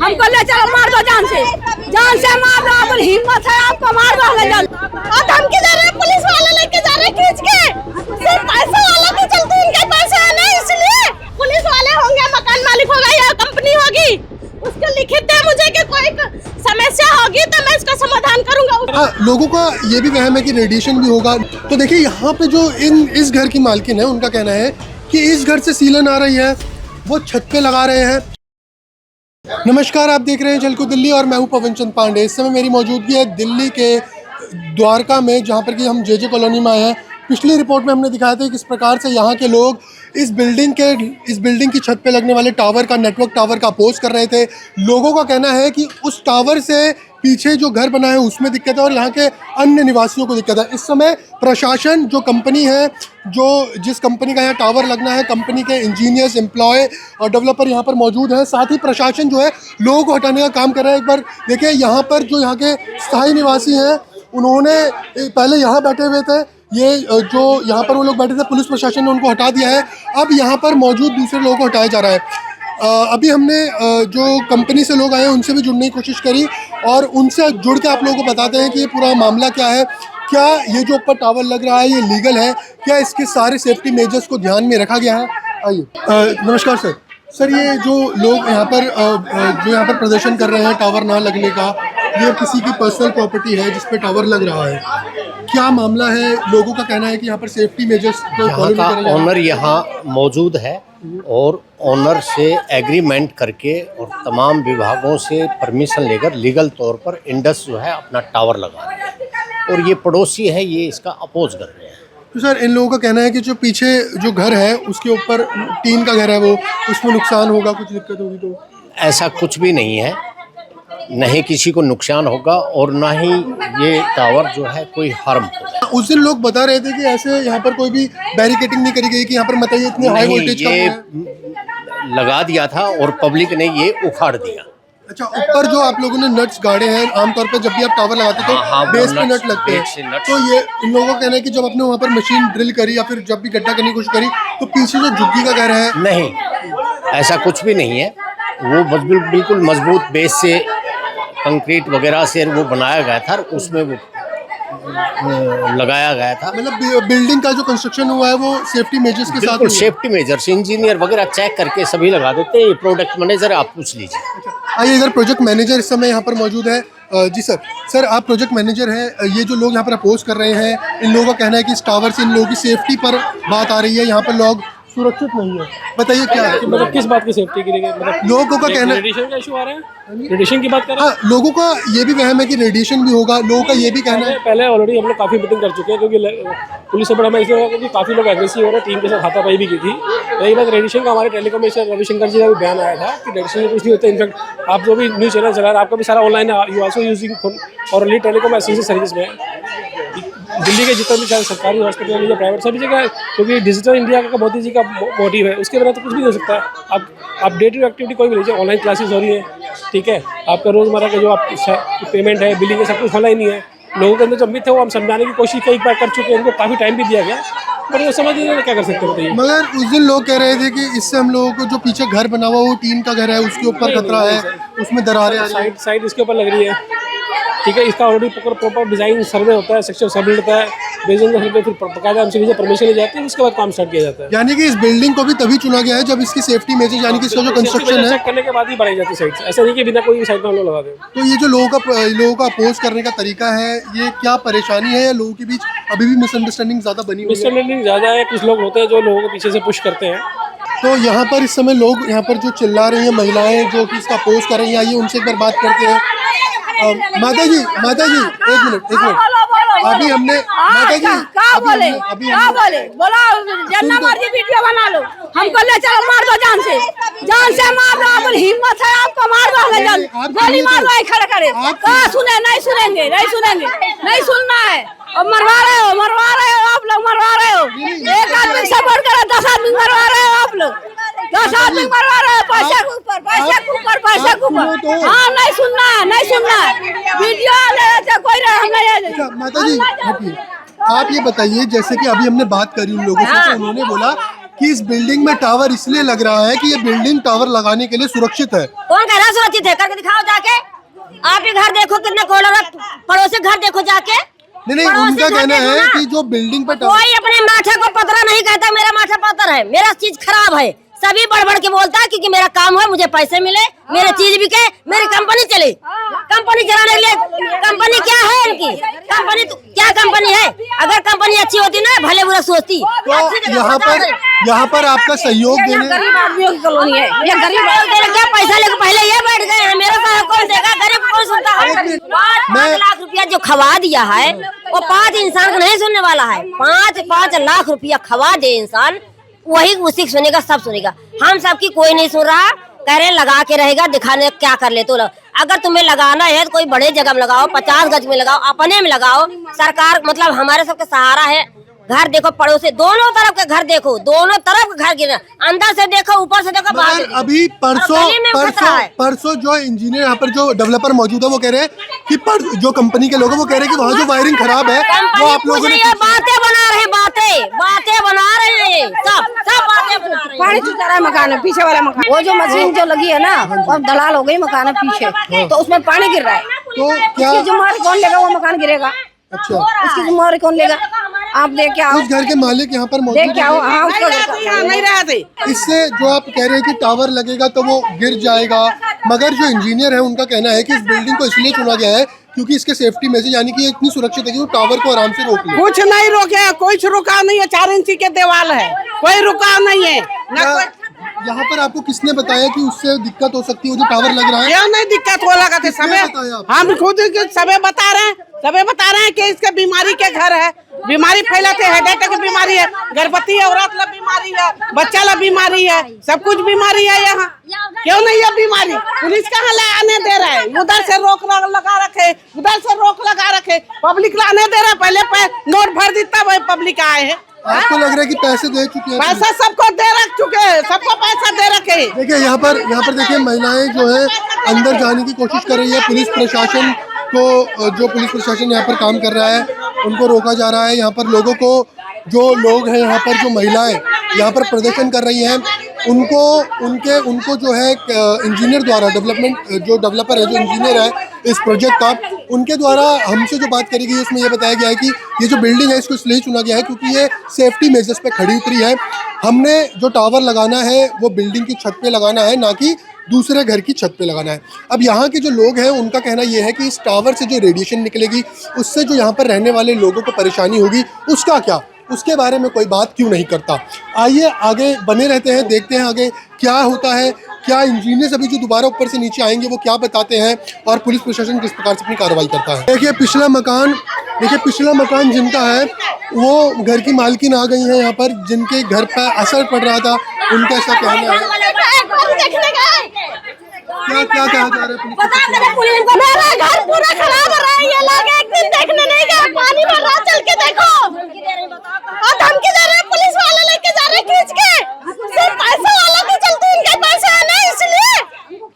हमको ले चलो, मार दो जान से मार दो। अब हिम्मत है आपको, मार दो ले चल। और धमकी दे रहे हैं, पुलिस वाले लेके जा रहे हैं खींच के। सिर्फ पैसे वालों के चलते, इनके पैसे है ना, इसलिए पुलिस वाले होंगे, मकान मालिक होगा या कंपनी होगी, उसको लिखित दे मुझे कि कोई समस्या होगी तो मैं इसका समाधान करूंगा। लोगों का ये भी वहम है कि रेडिएशन भी होगा। तो देखिए यहाँ पे जो इस घर की मालकिन है, उनका कहना है कि इस घर से सीलन आ रही है, वो छत पे लगा रहे हैं। नमस्कार, आप देख रहे हैं झलको दिल्ली और मैं हूं पवन चंद पांडे। इस समय मेरी मौजूदगी है दिल्ली के द्वारका में, जहां पर कि हम जे कॉलोनी में आए हैं। पिछली रिपोर्ट में हमने दिखाया था किस प्रकार से यहाँ के लोग इस बिल्डिंग की छत पे लगने वाले टावर का, नेटवर्क टावर का अपोज कर रहे थे। लोगों का कहना है कि उस टावर से पीछे जो घर बना है उसमें दिक्कत है और यहाँ के अन्य निवासियों को दिक्कत है। इस समय प्रशासन, जो कंपनी है, जिस कंपनी का यहाँ टावर लगना है, कंपनी के इंजीनियर्स, एम्प्लॉय और डेवलपर यहाँ पर मौजूद हैं। साथ ही प्रशासन जो है लोगों को हटाने का काम कर रहा है। एक बार देखिए, यहाँ पर जो यहाँ के स्थायी निवासी हैं, उन्होंने पहले यहाँ बैठे हुए थे, ये जो यहाँ पर वो लोग बैठे थे, पुलिस प्रशासन ने उनको हटा दिया है। अब यहाँ पर मौजूद दूसरे लोगों को हटाया जा रहा है। अभी हमने जो कंपनी से लोग आए हैं उनसे भी जुड़ने की कोशिश करी और उनसे जुड़ के आप लोगों को बताते हैं कि ये पूरा मामला क्या है, क्या ये जो ऊपर टावर लग रहा है ये लीगल है, क्या इसके सारे सेफ्टी मेजर्स को ध्यान में रखा गया है। आइए। नमस्कार सर, ये जो लोग यहाँ पर प्रदर्शन कर रहे हैं टावर ना लगने का, ये किसी की पर्सनल प्रॉपर्टी है जिस पे टावर लग रहा है, क्या मामला है? लोगों का कहना है कि यहाँ पर सेफ्टी मेजर्स को फॉलो नहीं करेंगे। ऑनर यहाँ मौजूद है और ऑनर से एग्रीमेंट करके और तमाम विभागों से परमिशन लेकर लीगल तौर पर इंडस जो है अपना टावर लगा रहे हैं और ये पड़ोसी है, ये इसका अपोज कर रहे हैं। तो सर, इन लोगों का कहना है कि जो पीछे जो घर है उसके ऊपर टीन का घर है, वो उसमें नुकसान होगा, कुछ दिक्कत होगी। तो ऐसा कुछ भी नहीं है, नहीं किसी को नुकसान होगा और ना ही ये टावर जो है कोई हार्म होगा। उस दिन लोग बता रहे थे कि ऐसे यहाँ पर कोई भी बैरिकेडिंग नहीं करी गई कि यहाँ पर बताइए इतने हाई वोल्टेज का ये लगा दिया था और पब्लिक ने ये उखाड़ दिया। अच्छा, ऊपर जो आप लोगों ने नट्स गाड़े हैं, आमतौर पर जब भी आप टावर लगाते तो बेस पे नट लगते हैं, तो ये इन लोगों का कहना है कि जब आपने वहाँ पर मशीन ड्रिल करी या फिर जब भी गड्ढा करने की कोशिश करी तो पीछे जो झुग्गी का घर है, नहीं, ऐसा कुछ भी नहीं है। वो बिल्कुल मजबूत बेस से, कंक्रीट वगैरह से वो बनाया गया था, उसमें वो लगाया गया था। मतलब बिल्डिंग का जो कंस्ट्रक्शन हुआ है वो सेफ्टी मेजर्स के साथ, सेफ्टी मेजर्स इंजीनियर वगैरह चेक करके सभी लगा देते हैं। प्रोजेक्ट मैनेजर आप पूछ लीजिए। आइए, इधर प्रोजेक्ट मैनेजर इस समय यहाँ पर मौजूद है। जी सर, आप प्रोजेक्ट मैनेजर हैं। ये जो लोग यहाँ पर अपोज कर रहे हैं, इन लोगों का कहना है कि इस टावर से इन लोगों की सेफ्टी पर बात आ रही है, यहाँ पर लोग सुरक्षित नहीं है। बताइए क्या है, मतलब किस बात की सेफ्टी के लिए? मतलब लोगों का कहना है रेडिएशन का इशू आ रहा है, रेडिएशन की बात कर रहे हैं। हाँ, लोगों का ये भी वहम है कि रेडिएशन भी होगा, लोगों का ये भी कहना है। पहले ऑलरेडी हम लोग काफी मीटिंग कर चुके हैं, क्योंकि पुलिस से बड़ा मैं इसलिए क्योंकि काफी लोग एग्रेसिव हो रहे हैं, टीम के साथ हाथापाई भी की थी। रही बात रेडिएशन का, हमारे टेलीकॉम मिनिस्टर रविशंकर जी का भी बयान आया था कि रेडिएशन कुछ नहीं होता। इनफैक्ट आप जो भी न्यूज़ चैनल चला रहे हैं, आपका भी सारा ऑनलाइन है, यू आल्सो यूजिंग और टेलीकॉम एसोसिएशन सर्विस में दिल्ली के जितने भी चाहे सरकारी हॉस्पिटल या प्राइवेट सभी जगह, क्योंकि डिजिटल इंडिया का मोदी जी का मोटिव है, उसके बिना तो कुछ भी नहीं हो सकता। आप डे टू एक्टिविटी कोई भी लीजिए, ऑनलाइन क्लासेस हो रही है, ठीक है, आपका रोज़मर्रा का जो आप पेमेंट है, बिलिंग है, सब कुछ ऑनलाइन ही है। लोगों के अंदर जो मिथ है वो हम समझाने की कोशिश कई बार कर चुके हैं, इनको काफ़ी टाइम भी दिया गया, पर वो समझ नहीं, क्या कर सकते बताइए। मगर उस दिन लोग कह रहे थे कि इससे हम लोगों को जो पीछे घर बना हुआ वो टीन का घर है, उसके ऊपर खतरा है, उसमें दरारें आ रही हैं। साइड इसके ऊपर लग रही है, ठीक है। इसका ऑलरेडी प्रॉपर डिजाइन सर्वे होता है, सेक्शन सर्वे होता है, बेसिंग का सर्वे, फिर बकायदा हमसे नीचे परमिशन ली जाती है, उसके बाद काम स्टार्ट किया जाता है। यानी कि इस बिल्डिंग को भी तभी चुना गया है जब इसकी सेफ्टी मेजर, यानी कि इसका जो कंस्ट्रक्शन है, चेक करने के बाद ही बनाई जाती है साइड। ऐसा नहीं कि बिना कोई भी साइड में हम लोग लगा दें। तो ये जो लोगों का अपोज करने का तरीका है, ये क्या परेशानी है या लोगों के बीच अभी भी मिसअंडरस्टैंडिंग ज्यादा बनी हुई है? मिसअंडरस्टैंडिंग ज़्यादा है, कुछ लोग होते हैं जो लोगों के पीछे से पुश करते हैं। तो यहाँ पर इस समय लोग यहाँ पर जो चिल्ला रही हैं, महिलाएं जो कि इसका अपोज कर रही हैं, आइए उनसे एक बार बात करते हैं। माता जी, एक मिनट। अभी हमने माता जी बोले बोला जितना मर्जी वीडियो बना लो, हमको ले चलो, मार दो जान से मार दो। अब हिम्मत है आपको, मार दो ले चल, गोली मार दो, खड़े खड़े। कहाँ सुने? नहीं सुनेंगे, नहीं सुनना है। अब मरवा रहे हो आप लोग, मरवा रहे हो। एक आदमी से बढ़कर 10 आदमी मरवा रहे हो आप लोग, 10 आदमी मरवा रहे हो। पैसे के ऊपर। हाँ, नहीं सुनना है। वीडियो कोई रहे माता जी, आप ये बताइए, जैसे कि अभी हमने बात करी उन लोगों से, तो उन्होंने बोला कि इस बिल्डिंग में टावर इसलिए लग रहा है कि ये बिल्डिंग टावर लगाने के लिए सुरक्षित है। कौन कह रहा है सुरक्षित है? करके दिखाओ जाके। आप ही घर देखो कितना कोलर, पड़ोसी घर देखो जाके। नहीं, उनका कहना है कि जो बिल्डिंग पर कोई अपने माथा को पतरा नहीं कहता मेरा माथा पत्थर है, मेरा चीज खराब है। सभी बढ़ के बोलता है क्योंकि मेरा काम है, मुझे पैसे मिले, मेरे चीज बिके, मेरी कंपनी चले। कंपनी चलाने के लिए कंपनी क्या है इनकी? कंपनी तो क्या कंपनी है? अगर कंपनी अच्छी होती ना भले बुरा सोचती। तो यहाँ पर आपका सहयोग देने, गरीब आदमियों की कॉलोनी है, ये गरीब क्या पैसा लेकर पहले ये बैठ गए हैं, मेरा पैसा कौन देगा? गरीब कौन सुनता है? 5 लाख रुपया जो खवा दिया है वो 5 इंसान को नहीं सुनने वाला है। 5 लाख रुपया खवा दे इंसान, वही उसी सुनेगा, सब सुनेगा। हम सबकी कोई नहीं सुन रहा, कह रहे लगा के रहेगा, दिखाने क्या कर ले तो। अगर तुम्हें लगाना है तो कोई बड़े जगह में लगाओ, 50 गज में लगाओ, अपने में लगाओ। सरकार मतलब हमारे सबके सहारा है। घर देखो, पड़ोसी दोनों तरफ के घर देखो, दोनों तरफ के घर गिरा, अंदर से देखो, ऊपर से देखो, बाहर से देखो। अभी परसों जो इंजीनियर यहाँ पर जो डेवलपर मौजूद है वो कह रहे हैं कि जो कंपनी के लोग हैं वो कह रहे हैं कि वहाँ जो वायरिंग खराब है वो आप लोगों ने बातें बना रहे हैं, बातें बना रहे हैं, सब बातें बना रहे हैं। पानी चुका रहा है मकान में, पीछे वाला मकान। वो जो मशीन जो लगी है ना, वो दलाल हो गई मकान है पीछे, तो उसमें पानी गिर रहा है। तो क्या इसकी जिम्मेवारी कौन लेगा? वो मकान गिरेगा, अच्छा, इसकी जिम्मेवारी कौन लेगा? आप देख के आओ, उस घर के मालिक यहाँ पर मौजूद देख के आओ। हाँ, उसको नहीं रहते। इससे जो आप कह रहे हैं कि टावर लगेगा तो वो गिर जाएगा, मगर जो इंजीनियर है उनका कहना है कि इस बिल्डिंग को इसलिए चुना गया है क्योंकि इसके सेफ्टी मेजर यानी कि ये इतनी सुरक्षित है कि वो टावर को आराम से रोक ले। कुछ नहीं रोके, कुछ रुका नहीं है। 4 इंची के दीवार है, कोई रुका नहीं है ना। यहाँ पर आपको किसने बताया कि उससे दिक्कत हो सकती है, वो जो टावर लग रहा है? क्यों नहीं दिक्कत हो लगा थे? हम खुद सबे बता रहे हैं कि इसके बीमारी के घर है, बीमारी फैलाते हैं, हेडेक की बीमारी है, गर्भवती औरत ला बीमारी है, बच्चा ला बीमारी है, सब कुछ बीमारी है यहाँ। क्यों नहीं है बीमारी? पुलिस कहाँ ले आने दे रहा है? उधर से रोक लगा रखे, उधर से रोक लगा रखे, पब्लिक लाने दे रहा है। पहले नोट भर देता वही पब्लिक आए हैं। आपको लग रहा है कि पैसे दे चुके हैं? पैसा सबको दे रख चुके हैं, सबको पैसा दे रखे। देखिए यहाँ पर देखिए महिलाएं जो है अंदर जाने की कोशिश कर रही है। पुलिस प्रशासन को, जो पुलिस प्रशासन यहाँ पर काम कर रहा है उनको रोका जा रहा है। यहाँ पर लोगों को, जो लोग हैं यहाँ पर, जो महिलाएं यहाँ पर प्रदर्शन कर रही हैं, उनको जो है इंजीनियर द्वारा जो डेवलपर है, जो इंजीनियर है इस प्रोजेक्ट का, उनके द्वारा हमसे जो बात करी गई उसमें ये बताया गया है कि ये जो बिल्डिंग है इसको इसलिए चुना गया है क्योंकि ये सेफ्टी मेजर्स पे खड़ी उतरी है। हमने जो टावर लगाना है वो बिल्डिंग की छत पे लगाना है, ना कि दूसरे घर की छत पे लगाना है। अब यहाँ के जो लोग हैं उनका कहना ये है कि इस टावर से जो रेडिएशन निकलेगी उससे जो यहाँ पर रहने वाले लोगों को परेशानी होगी, उसका क्या, उसके बारे में कोई बात क्यों नहीं करता। आइए आगे बने रहते हैं, देखते हैं आगे क्या होता है, क्या इंजीनियर्स अभी जो दोबारा ऊपर से नीचे आएंगे वो क्या बताते हैं और पुलिस प्रशासन किस प्रकार से अपनी कार्रवाई करता है। देखिए पिछला मकान जिनका है वो घर की मालकिन आ गई है यहाँ पर, जिनके घर पर असर पड़ रहा था, उनका ऐसा कहना है। क्या कहा जा रहा है? मेरा घर पूरा खराब हो रहा है, ये लोग एक दिन देखने नहीं गए, पानी भर रहा, चल के देखो। और धमकी दे रहे हैं, पुलिस वाले लेके जा रहे खींच के, सिर्फ पैसा वाला के चलते, इनके पैसे है ना इसलिए।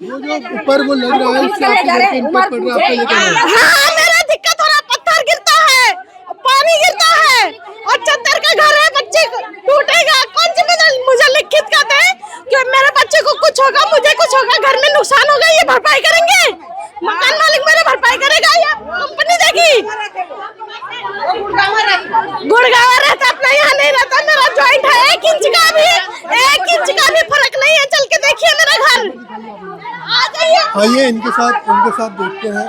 वो जो ऊपर वो लग रहा है उससे आपके घर पे इम्पैक्ट पड़ रहा है, आपका ये कहना है? हाँ, मेरा दिक्कत हो रहा, पत्थर गिरता है, पानी गिरता है, और चद्दर का घर है, बच्चे टूटेगा, कौन जिम्मेदार? मुझे लिखित कहते हैं कि मेरे बच्चे को कुछ होगा, मुझे कुछ होगा, घर में नुकसान होगा, ये भरपाई करेंगे? मकान मालिक मेरा भरपाई करेगा या कंपनी देगी? गुड़गांव रहता, अपना यहाँ नहीं रहता। मेरा जॉइंट है, 1 इंच का भी फर्क नहीं है, चल के देखिए मेरा घर। आ जाइए, आइए इनके साथ देखते हैं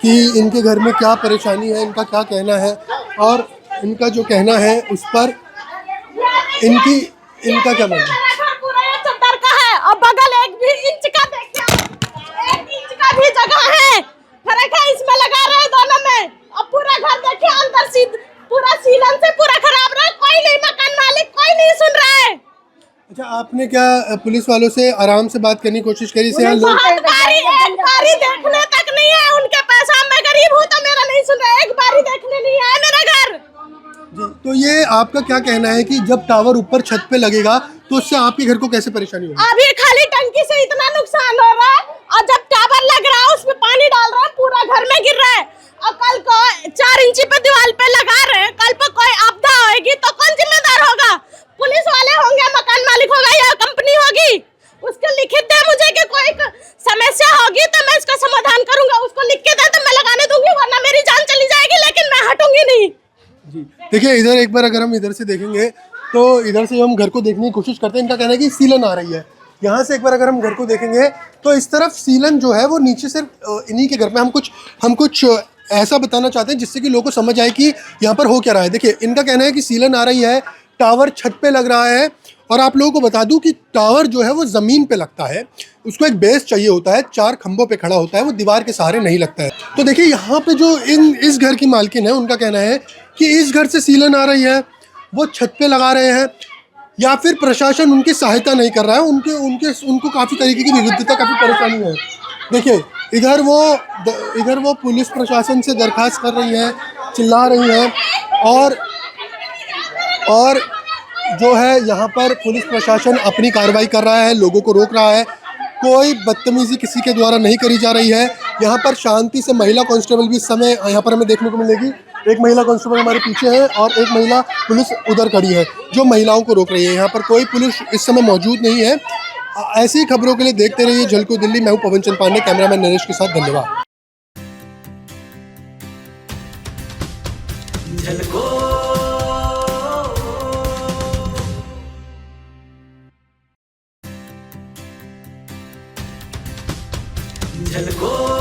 कि इनके घर में क्या परेशानी है, इनका क्या कहना है और इनका जो कहना है उस पर इनका क्या मानना है। चद्दर का है और बगल 1 इंच का, देखिए 1 इंच का भी जगह है, फर्क है, इसमें लगा रहे दोनों में। अब पूरा घर देखिए अंदर पूरा सीलन से पूरा खराब रहा, कोई नहीं, मकान मालिक कोई नहीं सुन रहा है। अच्छा, आपने क्या पुलिस वालों से आराम से बात करने की कोशिश करी? से लोग एक बारी देखने तक नहीं है उनके पैसा, मैं गरीब हूँ तो मेरा नहीं सुन रहा, एक बारी देखने नहीं आया मेरा घर। जी, तो ये आपका क्या कहना है कि जब टावर ऊपर छत पे लगेगा तो उससे आपके घर को कैसे परेशानी होगी? अभी खाली टंकी से इतना नुकसान हो रहा है, और जब टावर लग रहा है उसमें पानी डाल रहा है, पूरा घर में गिर रहा है, और कल को 4 इंची पे दीवार पे लगा रहे हैं, कल पे कोई आपदा होगी तो कौन जिम्मेदार होगा? पुलिस वाले होंगे, लिखित दे मुझे कि कोई समस्या होगी तो मैं इसका समाधान करूंगा, उसको लिख के दे तो मैं लगाने दूंगी, वरना मेरी जान चली जाएगी, लेकिन मैं हटूंगी नहीं। देखिए इधर एक बार अगर हम इधर से देखेंगे तो इधर से हम घर को देखने की कोशिश करते हैं, इनका कहना है कि सीलन आ रही है। यहाँ से एक बार अगर हम घर को देखेंगे तो इस तरफ सीलन जो है वो नीचे से इन्हीं के घर में हम कुछ ऐसा बताना चाहते हैं जिससे कि लोगों को समझ आए कि यहाँ पर हो क्या रहा है। देखिए इनका कहना है कि सीलन आ रही है, टावर छत पे लग रहा है, और आप लोगों को बता दूं कि टावर जो है वो ज़मीन पे लगता है, उसको एक बेस चाहिए होता है, 4 खंभों पे खड़ा होता है, वो दीवार के सहारे नहीं लगता है। तो देखिए यहाँ पे जो इस घर की मालकिन है उनका कहना है कि इस घर से सीलन आ रही है, वो छत पे लगा रहे हैं, या फिर प्रशासन उनकी सहायता नहीं कर रहा है, उनको काफ़ी तरीके की विविधता, काफ़ी परेशानी है। देखिए इधर वो पुलिस प्रशासन से दरख्वास्त कर रही है, चिल्ला रही है, और जो है यहाँ पर पुलिस प्रशासन अपनी कार्रवाई कर रहा है, लोगों को रोक रहा है, कोई बदतमीजी किसी के द्वारा नहीं करी जा रही है। यहाँ पर शांति से महिला कांस्टेबल भी इस समय यहाँ पर हमें देखने को मिलेगी। एक महिला कांस्टेबल हमारे पीछे है और एक महिला पुलिस उधर खड़ी है जो महिलाओं को रोक रही है। यहाँ पर कोई पुलिस इस समय मौजूद नहीं है। ऐसी खबरों के लिए देखते रहिए झलको दिल्ली। मैं हूँ पवन चंद पांडे, कैमरामैन नरेश के साथ। धन्यवाद। झलको